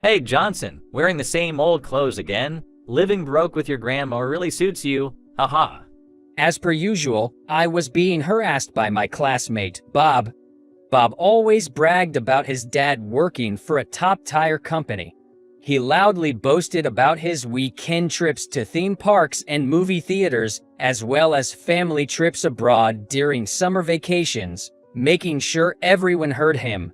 Hey Johnson, wearing the same old clothes again? Living broke with your grandma really suits you, haha. As per usual, I was being harassed by my classmate, Bob. Bob always bragged about his dad working for a top tire company. He loudly boasted about his weekend trips to theme parks and movie theaters, as well as family trips abroad during summer vacations, making sure everyone heard him.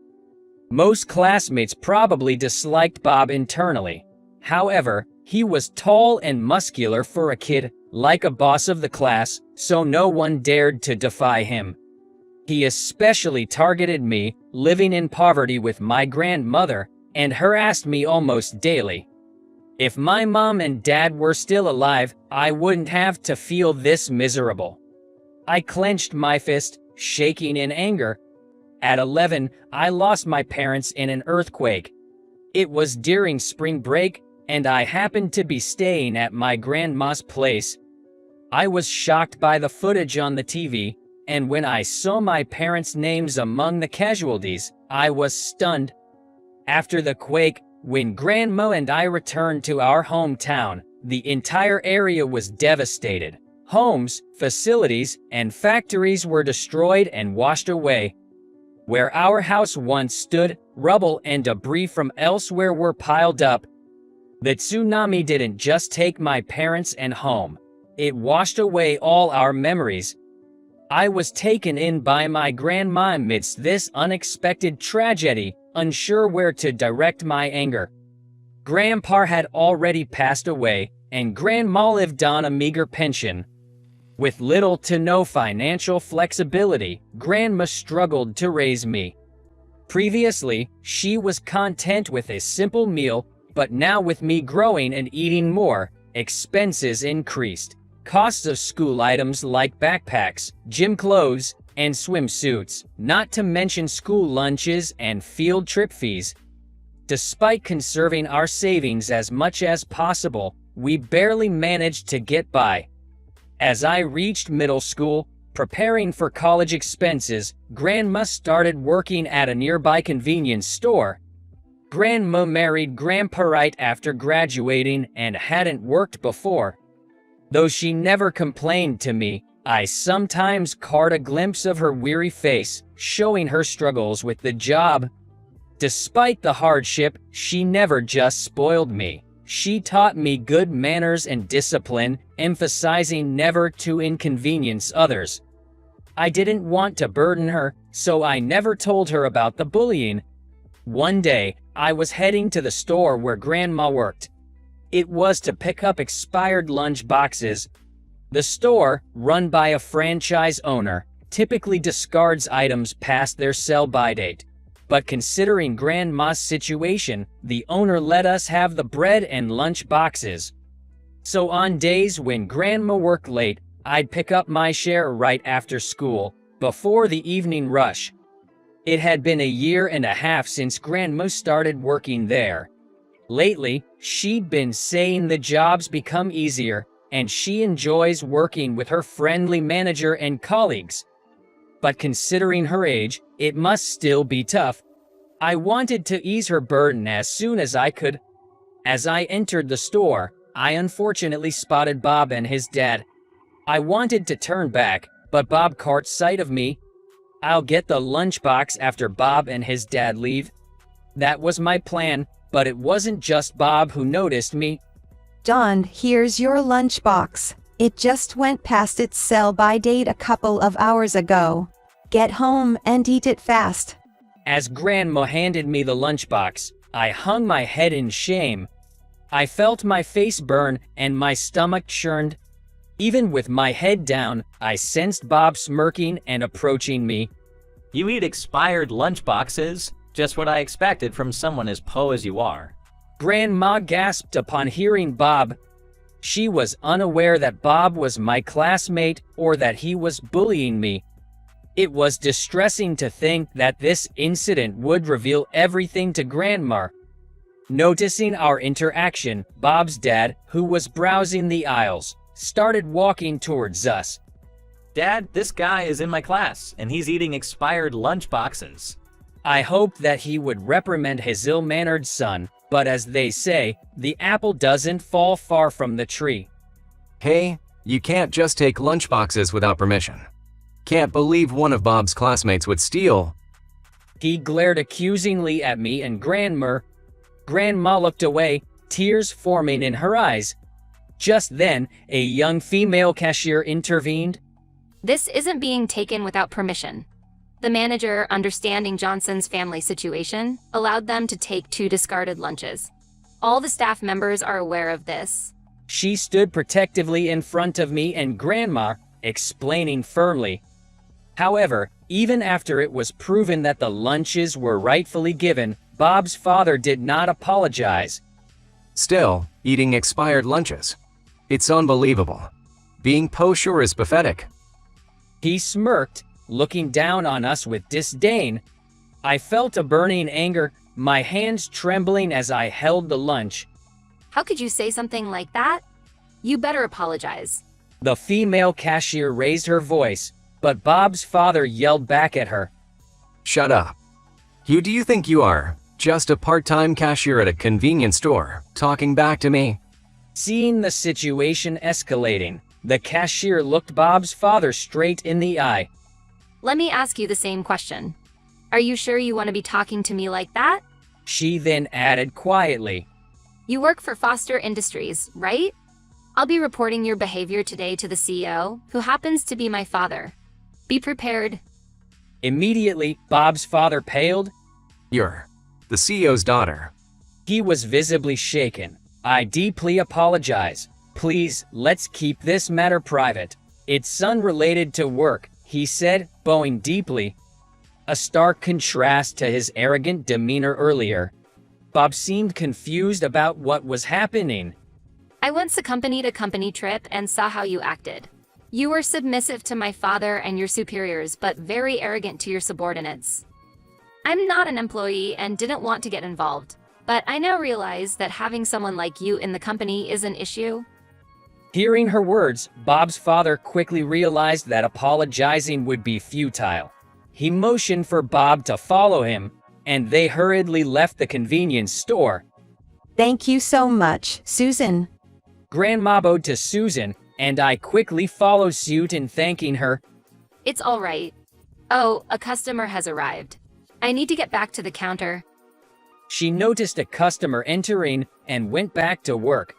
Most classmates probably disliked Bob internally. However, he was tall and muscular for a kid, like a boss of the class, so no one dared to defy him. He especially targeted me, living in poverty with my grandmother, and harassed me almost daily. If my mom and dad were still alive, I wouldn't have to feel this miserable. I clenched my fist, shaking in anger. At 11, I lost my parents in an earthquake. It was during spring break, and I happened to be staying at my grandma's place. I was shocked by the footage on the TV, and when I saw my parents' names among the casualties, I was stunned. After the quake, when Grandma and I returned to our hometown, the entire area was devastated. Homes, facilities, and factories were destroyed and washed away. Where our house once stood, rubble and debris from elsewhere were piled up. The tsunami didn't just take my parents and home. It washed away all our memories. I was taken in by my grandma amidst this unexpected tragedy, unsure where to direct my anger. Grandpa had already passed away, and Grandma lived on a meager pension. With little to no financial flexibility, Grandma struggled to raise me. Previously, she was content with a simple meal, but now with me growing and eating more, expenses increased. Costs of school items like backpacks, gym clothes, and swimsuits, not to mention school lunches and field trip fees. Despite conserving our savings as much as possible, we barely managed to get by. As I reached middle school, preparing for college expenses, Grandma started working at a nearby convenience store. Grandma married Grandpa right after graduating and hadn't worked before. Though she never complained to me, I sometimes caught a glimpse of her weary face, showing her struggles with the job. Despite the hardship, she never just spoiled me. She taught me good manners and discipline, emphasizing never to inconvenience others. I didn't want to burden her, so I never told her about the bullying. One day, I was heading to the store where Grandma worked. It was to pick up expired lunch boxes. The store, run by a franchise owner, typically discards items past their sell-by date. But considering Grandma's situation, the owner let us have the bread and lunch boxes. So on days when Grandma worked late, I'd pick up my share right after school, before the evening rush. It had been a year and a half since Grandma started working there. Lately, she'd been saying the job's become easier, and she enjoys working with her friendly manager and colleagues. But considering her age, it must still be tough. I wanted to ease her burden as soon as I could. As I entered the store, I unfortunately spotted Bob and his dad. I wanted to turn back, but Bob caught sight of me. I'll get the lunchbox after Bob and his dad leave. That was my plan, but it wasn't just Bob who noticed me. John, here's your lunchbox. It just went past its sell-by date a couple of hours ago. Get home and eat it fast. As Grandma handed me the lunchbox, I hung my head in shame. I felt my face burn and my stomach churned. Even with my head down, I sensed Bob smirking and approaching me. You eat expired lunchboxes? Just what I expected from someone as po as you are. Grandma gasped upon hearing Bob. She was unaware that Bob was my classmate or that he was bullying me. It was distressing to think that this incident would reveal everything to Grandma. Noticing our interaction, Bob's dad, who was browsing the aisles, started walking towards us. Dad, this guy is in my class, and he's eating expired lunchboxes. I hoped that he would reprimand his ill-mannered son, But as they say, the apple doesn't fall far from the tree. Hey, you can't just take lunchboxes without permission. Can't believe one of Bob's classmates would steal. He glared accusingly at me and Grandma looked away, tears forming in her eyes. Just then, a young female cashier intervened. This isn't being taken without permission. The manager, understanding Johnson's family situation, allowed them to take 2 discarded lunches. All the staff members are aware of this. She stood protectively in front of me and Grandma, explaining firmly. However, even after it was proven that the lunches were rightfully given, Bob's father did not apologize. Still, eating expired lunches. It's unbelievable. Being kosher is pathetic. He smirked, looking down on us with disdain. I felt a burning anger, my hands trembling as I held the lunch. How could you say something like that? You better apologize. The female cashier raised her voice, but Bob's father yelled back at her. Shut up. Who do you think you are? Just a part-time cashier at a convenience store, talking back to me? Seeing the situation escalating, the cashier looked Bob's father straight in the eye. Let me ask you the same question. Are you sure you want to be talking to me like that? She then added quietly. You work for Foster Industries, right? I'll be reporting your behavior today to the CEO, who happens to be my father. Be prepared. Immediately, Bob's father paled. You're the CEO's daughter. He was visibly shaken. I deeply apologize. Please, let's keep this matter private. It's unrelated to work, he said, bowing deeply. A stark contrast to his arrogant demeanor earlier. Bob seemed confused about what was happening. I once accompanied a company trip and saw how you acted. You were submissive to my father and your superiors, but very arrogant to your subordinates. I'm not an employee and didn't want to get involved, but I now realize that having someone like you in the company is an issue. Hearing her words, Bob's father quickly realized that apologizing would be futile. He motioned for Bob to follow him, and they hurriedly left the convenience store. Thank you so much, Susan. Grandma bowed to Susan, and I quickly followed suit in thanking her. It's all right. Oh, a customer has arrived. I need to get back to the counter. She noticed a customer entering and went back to work.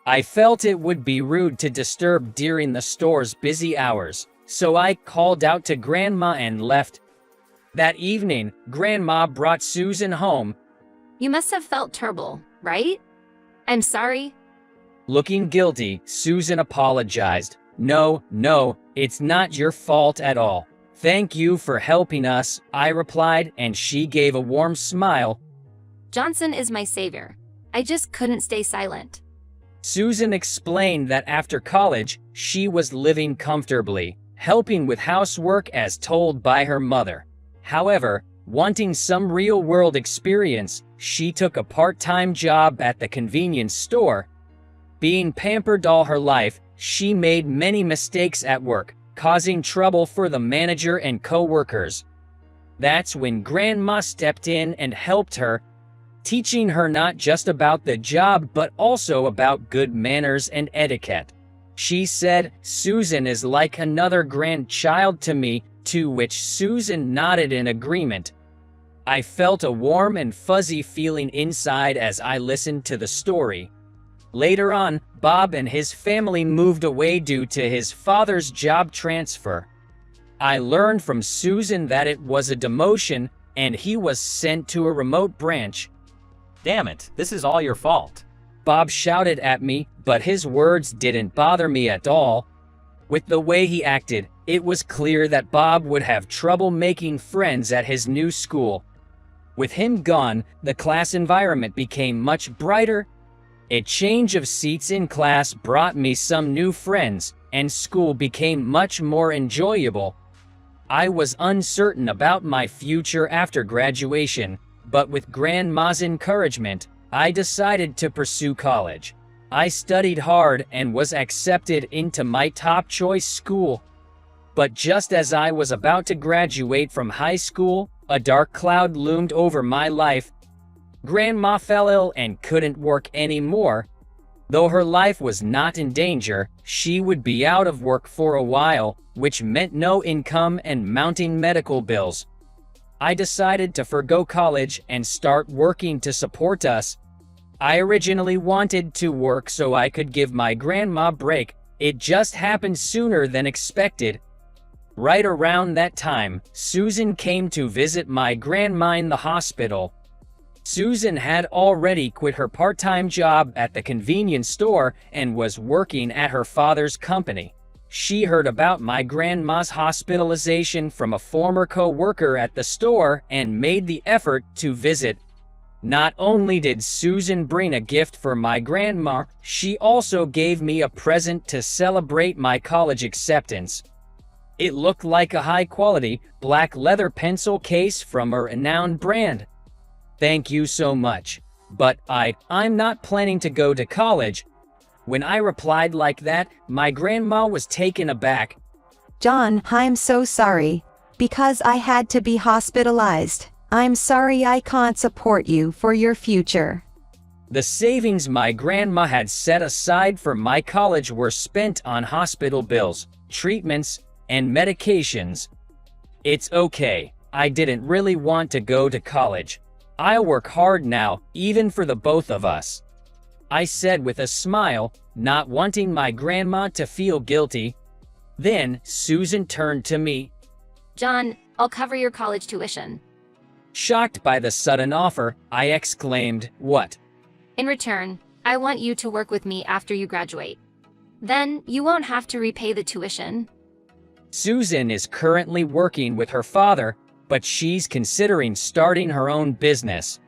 I felt it would be rude to disturb during the store's busy hours, so I called out to Grandma and left. That evening, Grandma brought Susan home. You must have felt terrible, right? I'm sorry. Looking guilty, Susan apologized. No, it's not your fault at all. Thank you for helping us, I replied, and she gave a warm smile. Johnson is my savior. I just couldn't stay silent. Susan explained that after college, she was living comfortably, helping with housework as told by her mother. However, wanting some real-world experience, she took a part-time job at the convenience store. Being pampered all her life, she made many mistakes at work, causing trouble for the manager and co-workers. That's when Grandma stepped in and helped her, teaching her not just about the job but also about good manners and etiquette. She said, Susan is like another grandchild to me, to which Susan nodded in agreement. I felt a warm and fuzzy feeling inside as I listened to the story. Later on, Bob and his family moved away due to his father's job transfer. I learned from Susan that it was a demotion and he was sent to a remote branch. Damn it, this is all your fault. Bob shouted at me, but his words didn't bother me at all. With the way he acted, it was clear that Bob would have trouble making friends at his new school. With him gone, the class environment became much brighter. A change of seats in class brought me some new friends, and school became much more enjoyable. I was uncertain about my future after graduation, but with Grandma's encouragement, I decided to pursue college. I studied hard and was accepted into my top choice school. But just as I was about to graduate from high school, a dark cloud loomed over my life. Grandma fell ill and couldn't work anymore. Though her life was not in danger, she would be out of work for a while, which meant no income and mounting medical bills. I decided to forgo college and start working to support us. I originally wanted to work so I could give my grandma a break. It just happened sooner than expected. Right around that time, Susan came to visit my grandma in the hospital. Susan had already quit her part-time job at the convenience store and was working at her father's company. She heard about my grandma's hospitalization from a former co-worker at the store and made the effort to visit. Not only did Susan bring a gift for my grandma, she also gave me a present to celebrate my college acceptance. It looked like a high-quality, black leather pencil case from a renowned brand. Thank you so much, but I'm not planning to go to college. When I replied like that, my grandma was taken aback. John, I'm so sorry. Because I had to be hospitalized. I'm sorry I can't support you for your future. The savings my grandma had set aside for my college were spent on hospital bills, treatments, and medications. It's okay. I didn't really want to go to college. I'll work hard now, even for the both of us, I said with a smile, not wanting my grandma to feel guilty. Then Susan turned to me. John, I'll cover your college tuition. Shocked by the sudden offer, I exclaimed, "What?" In return, I want you to work with me after you graduate. Then you won't have to repay the tuition. Susan is currently working with her father, but she's considering starting her own business.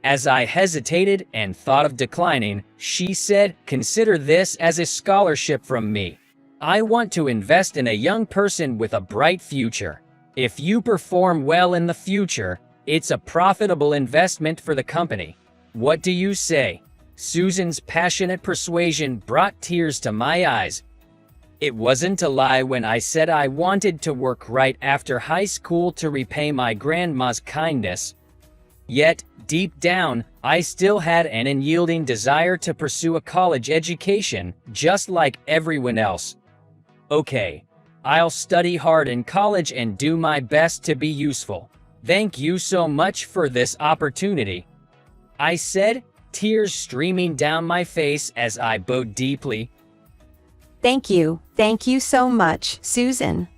As I hesitated and thought of declining, she said, "Consider this as a scholarship from me. I want to invest in a young person with a bright future. If you perform well in the future, it's a profitable investment for the company. What do you say?" Susan's passionate persuasion brought tears to my eyes. It wasn't a lie when I said I wanted to work right after high school to repay my grandma's kindness. Yet, deep down, I still had an unyielding desire to pursue a college education, just like everyone else. Okay, I'll study hard in college and do my best to be useful. Thank you so much for this opportunity, I said, tears streaming down my face as I bowed deeply. Thank you so much, Susan.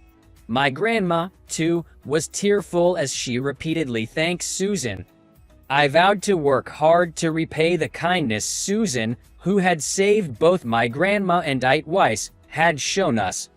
My grandma, too, was tearful as she repeatedly thanked Susan. I vowed to work hard to repay the kindness Susan, who had saved both my grandma and I twice, had shown us.